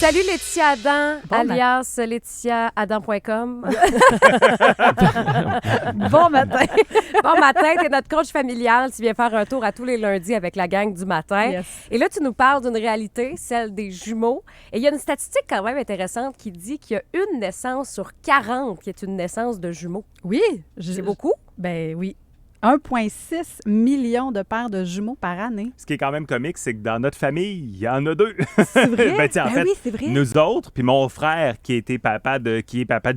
Salut Laetitia Adam, Bon alias laetitiaadam.com. Bon matin. Bon matin, tu es notre coach familial. Tu viens faire un tour à tous les lundis avec la gang du matin. Yes. Et là, tu nous parles d'une réalité, celle des jumeaux. Et il y a une statistique quand même intéressante qui dit qu'il y a une naissance sur 40 qui est une naissance de jumeaux. Oui. C'est beaucoup? Ben oui. 1,6 million de paires de jumeaux par année. Ce qui est quand même comique, c'est que dans notre famille, il y en a 2. C'est vrai? Ben, tu sais, en fait, oui, c'est vrai. nous autres, puis mon frère qui est papa de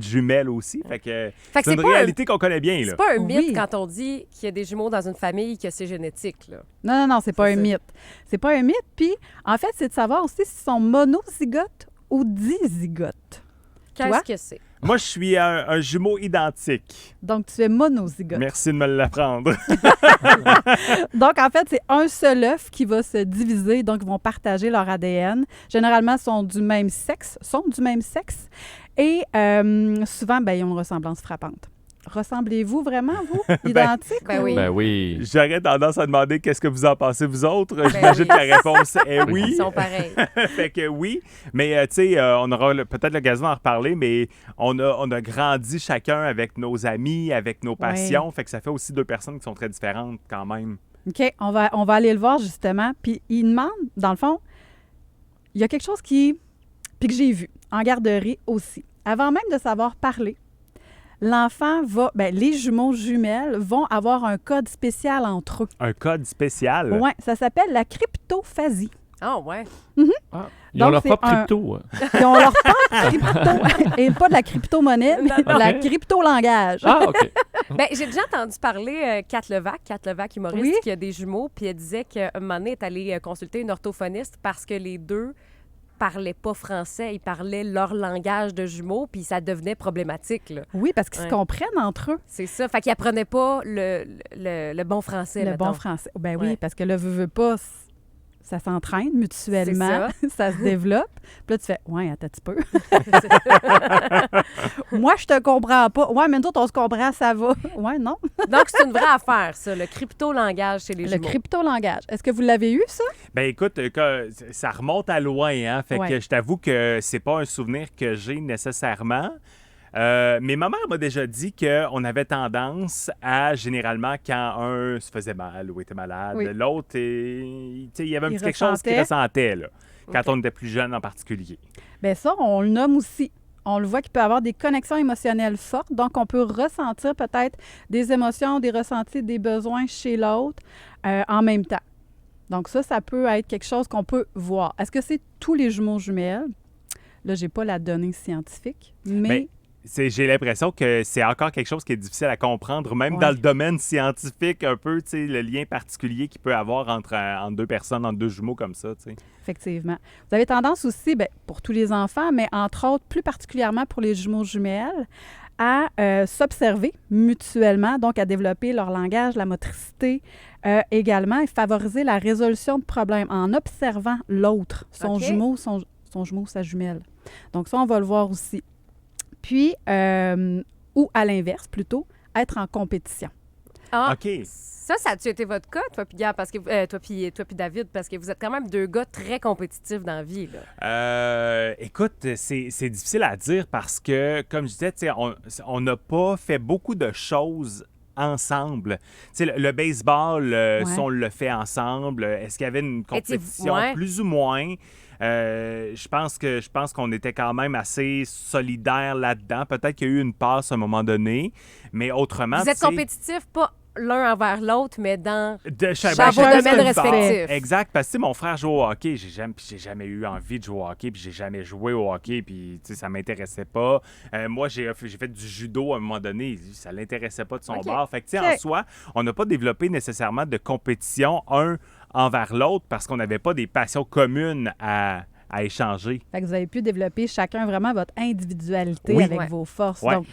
jumelles aussi. Fait que c'est une pas réalité qu'on connaît bien. Là. C'est pas un mythe Oui. quand on dit qu'il y a des jumeaux dans une famille, que c'est génétique. Là. Non, c'est pas C'est un ça. mythe. C'est pas un mythe. Puis, en fait, c'est de savoir aussi s'ils sont monozygotes ou dizygotes. Toi? Qu'est-ce que c'est? Moi, je suis un jumeau identique. Donc, tu es monozygote. Merci de me l'apprendre. Donc, en fait, c'est un seul œuf qui va se diviser. Donc, ils vont partager leur ADN. Généralement, sont du même sexe. Et souvent, ben, ils ont une ressemblance frappante. Ressemblez-vous vraiment, vous? Identiques? Ben ou- oui. Ben oui. J'aurais tendance à demander qu'est-ce que vous en pensez, vous autres. Ben J'imagine oui. que la réponse est Ils oui. sont pareils. Fait que oui. Mais tu sais, on aura peut-être l'occasion d'en reparler, mais on a grandi chacun avec nos amis, avec nos passions. Fait que ça fait aussi 2 personnes qui sont très différentes quand même. OK, on va aller le voir, justement. Puis, il demande, dans le fond, il y a quelque chose puis que j'ai vu en garderie aussi. Avant même de savoir parler, l'enfant les jumeaux jumelles vont avoir un code spécial entre eux. Un code spécial. Oui, ça s'appelle la cryptophasie. Ah ouais. Ah, ils ont Donc, leur c'est propre un- crypto. Ils ont leur propre crypto, et pas de la crypto-monnaie, mais Non, de la OK. crypto-langage. Ah, OK. Ben, j'ai déjà entendu parler Kat Levac humoriste, Oui. qui a des jumeaux, puis elle disait qu'un moment donné, elle est allée consulter une orthophoniste parce que les deux parlaient pas français, ils parlaient leur langage de jumeaux, puis ça devenait problématique, là. Oui, parce qu'ils Ouais. se comprennent entre eux, C'est ça. Fait qu'ils apprenaient pas le bon français, le mettons. bon français. Ben oui, Ouais. parce que là, veut pas, ça s'entraîne mutuellement, C'est ça se développe. Puis là, tu fais, ouais, attends un petit peu. Moi, je te comprends pas. Ouais, mais nous autres, on se comprend, ça va. Ouais, non. Donc, c'est une vraie affaire, ça, le crypto-langage chez les Le jumeaux. crypto-langage. Est-ce que vous l'avez eu, ça? Ben écoute, ça remonte à loin, hein. Fait Ouais. que je t'avoue que c'est pas un souvenir que j'ai nécessairement. Mais ma mère m'a déjà dit qu'on avait tendance à, généralement, quand un se faisait mal ou était malade, Oui. l'autre, tu sais, il y avait un Il petit quelque chose qu'il ressentait. ressentait, là, quand OK. on était plus jeune en particulier. Bien, ça, on le nomme aussi. On le voit qu'il peut avoir des connexions émotionnelles fortes. Donc, on peut ressentir peut-être des émotions, des ressentis, des besoins chez l'autre en même temps. Donc, ça peut être quelque chose qu'on peut voir. Est-ce que c'est tous les jumeaux jumelles? Là, j'ai pas la donnée scientifique, mais... Ben, j'ai l'impression que c'est encore quelque chose qui est difficile à comprendre, même Ouais. dans le domaine scientifique, un peu, tu sais, le lien particulier qu'il peut avoir entre 2 personnes, entre 2 jumeaux comme ça, tu sais. Effectivement. Vous avez tendance aussi, bien, pour tous les enfants, mais entre autres, plus particulièrement pour les jumeaux jumelles, à s'observer mutuellement, donc à développer leur langage, la motricité également, et favoriser la résolution de problèmes en observant l'autre, son OK. jumeau, son jumeau, sa jumelle. Donc ça, on va le voir aussi. Puis, ou à l'inverse, plutôt, être en compétition. Ah, OK. ça a-tu été votre cas, toi puis Gab, parce que toi puis David, parce que vous êtes quand même 2 gars très compétitifs dans la vie, là. Écoute, c'est difficile à dire parce que, comme je disais, tu sais, on n'a pas fait beaucoup de choses ensemble. Tu sais, le baseball, si on le fait ensemble, est-ce qu'il y avait une compétition ouais. plus ou moins? Je pense qu'on était quand même assez solidaires là-dedans. Peut-être qu'il y a eu une passe à un moment donné, mais autrement, Vous êtes tu sais, compétitifs pas l'un envers l'autre, mais dans... de chaque Dans vos chacun domaines notre bord. respectifs. Exact, parce que tu sais, mon frère joue au hockey, j'ai jamais eu envie de jouer au hockey, puis j'ai jamais joué au hockey, puis tu sais, ça m'intéressait pas. Moi, j'ai fait du judo à un moment donné, ça l'intéressait pas de son OK. bord. Fait que tu sais, OK. en soi, on n'a pas développé nécessairement de compétition un envers l'autre parce qu'on n'avait pas des passions communes à échanger. Fait que vous avez pu développer chacun vraiment votre individualité Oui. avec Ouais. vos forces. Ouais. Donc,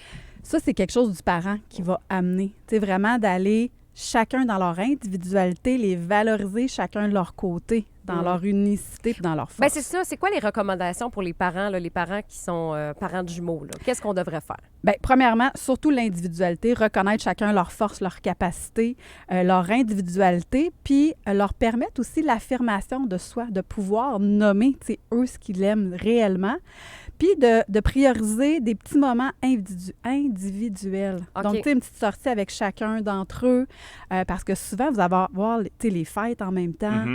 ça, c'est quelque chose du parent qui va amener. Tu sais, vraiment d'aller chacun dans leur individualité, les valoriser chacun de leur côté. Tu dans leur unicité et dans leur force. Bien, c'est ça. C'est quoi les recommandations pour les parents, là, les parents qui sont parents de jumeaux? Là? Qu'est-ce qu'on devrait faire? Bien, premièrement, surtout l'individualité, reconnaître chacun leurs forces, leurs capacités, leur individualité, puis leur permettre aussi l'affirmation de soi, de pouvoir nommer, tu sais, eux, ce qu'ils aiment réellement, puis de prioriser des petits moments individuels. OK. Donc, tu sais, une petite sortie avec chacun d'entre eux, parce que souvent, vous allez avoir, tu sais, les fêtes en même temps.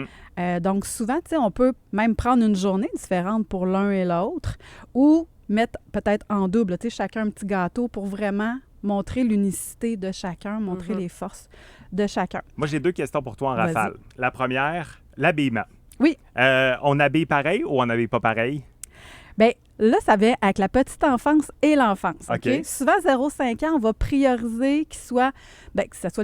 Donc, souvent, tu sais, on peut même prendre une journée différente pour l'un et l'autre, ou mettre peut-être en double, tu sais, chacun un petit gâteau pour vraiment montrer l'unicité de chacun, montrer les forces de chacun. Moi, j'ai 2 questions pour toi en Vas-y. rafale. La première, l'habillement. Oui. On habille pareil ou on n'habille pas pareil? Bien, là, ça vient avec la petite enfance et l'enfance. OK. OK? Souvent, 0-5 ans, on va prioriser que ce soit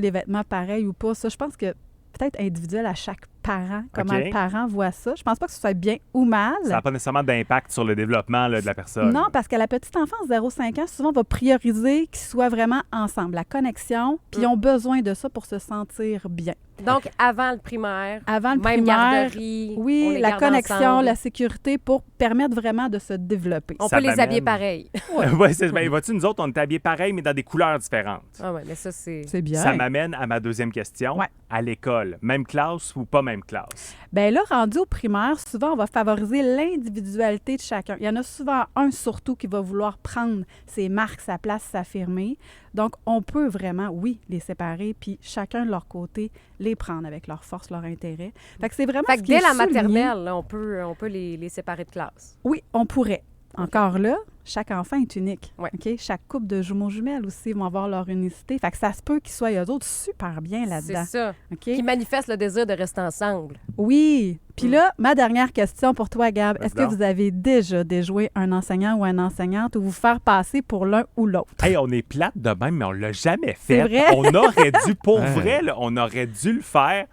les vêtements pareils ou pas. Ça, je pense que peut-être individuel à chaque parent, comment OK. le parent voit ça. Je pense pas que ce soit bien ou mal. Ça n'a pas nécessairement d'impact sur le développement là, de la personne. Non, parce qu'à la petite enfance, 0-5 ans, souvent, on va prioriser qu'ils soient vraiment ensemble, la connexion, puis ils ont besoin de ça pour se sentir bien. Donc, avant le primaire, Avant le même primaire, garderie, on oui, les la garde connexion, ensemble. la sécurité pour permettre vraiment de se développer. On Ça peut les m'amène- habiller pareil. Ouais, ben, vois-tu, nous autres, on est habillés pareil, mais dans des couleurs différentes. Ah ouais, mais ça, c'est... C'est bien. Ça m'amène à ma deuxième question. Ouais. À l'école, même classe ou pas même classe? Bien là, rendu au primaire, souvent, on va favoriser l'individualité de chacun. Il y en a souvent un, surtout, qui va vouloir prendre ses marques, sa place, s'affirmer. Donc, on peut vraiment, oui, les séparer, puis chacun de leur côté, les prendre avec leurs forces, leur intérêt. Fait que c'est vraiment Fait ce que qui dès est la souligné. maternelle, là, on peut les séparer de classe. Oui, on pourrait. Encore là, chaque enfant est unique. Ouais. OK? Chaque couple de jumeaux jumelles aussi vont avoir leur unicité. Fait que ça se peut qu'ils soient, eux autres, super bien là-dedans. C'est ça. OK? Qui manifestent le désir de rester ensemble. Oui. Puis là, ma dernière question pour toi, Gab. Vas-y Est-ce que donc. vous avez déjà déjoué un enseignant ou une enseignante ou vous faire passer pour l'un ou l'autre? Hey, on est plate de même, mais on l'a jamais fait. C'est vrai? On aurait dû, pour Ouais. vrai, là, on aurait dû le faire,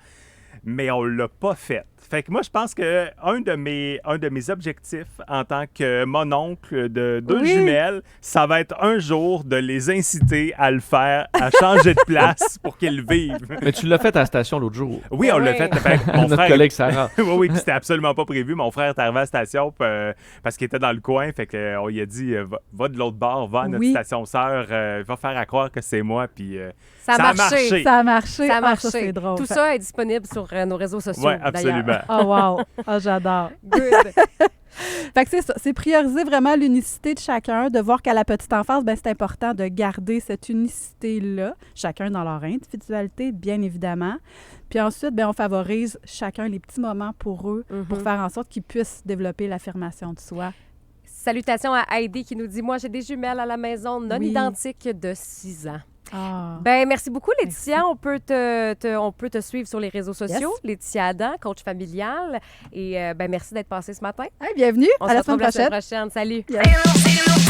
mais on l'a pas fait. Fait que moi, je pense que un de mes objectifs en tant que mononcle de 2 Oui. jumelles, ça va être un jour de les inciter à le faire, à changer de place pour qu'ils vivent. Mais tu l'as fait à la station l'autre jour. Oui, on l'a Ouais. fait. Fait que mon Notre frère, collègue Sarah. oui, oui, puis c'était absolument pas prévu. Mon frère est arrivé à la station parce qu'il était dans le coin. Fait qu'on lui a dit va de l'autre bord, va à notre Oui. station sœur, va faire à croire que c'est moi. Puis Ça a Ça a marché. marché. Ça a marché. Ça a Ah, marché. c'est drôle. Tout ça est disponible sur nos réseaux sociaux, oui, absolument. d'ailleurs. Oh, wow. Ah, j'adore. Good. Fait que c'est ça. C'est prioriser vraiment l'unicité de chacun, de voir qu'à la petite enfance, ben, c'est important de garder cette unicité-là, chacun dans leur individualité, bien évidemment. Puis ensuite, ben, on favorise chacun les petits moments pour eux, pour faire en sorte qu'ils puissent développer l'affirmation de soi. Salutations à Heidi qui nous dit « Moi, j'ai des jumelles à la maison non Oui. identiques de 6 ans. » Ah. Ben merci beaucoup, Laetitia. On peut te suivre sur les réseaux sociaux. Yes. Laetitia Adam, coach familial. Et ben merci d'être passée ce matin. Hey, bienvenue. On à se la retrouve semaine la semaine prochaine. prochaine. Salut. Yes.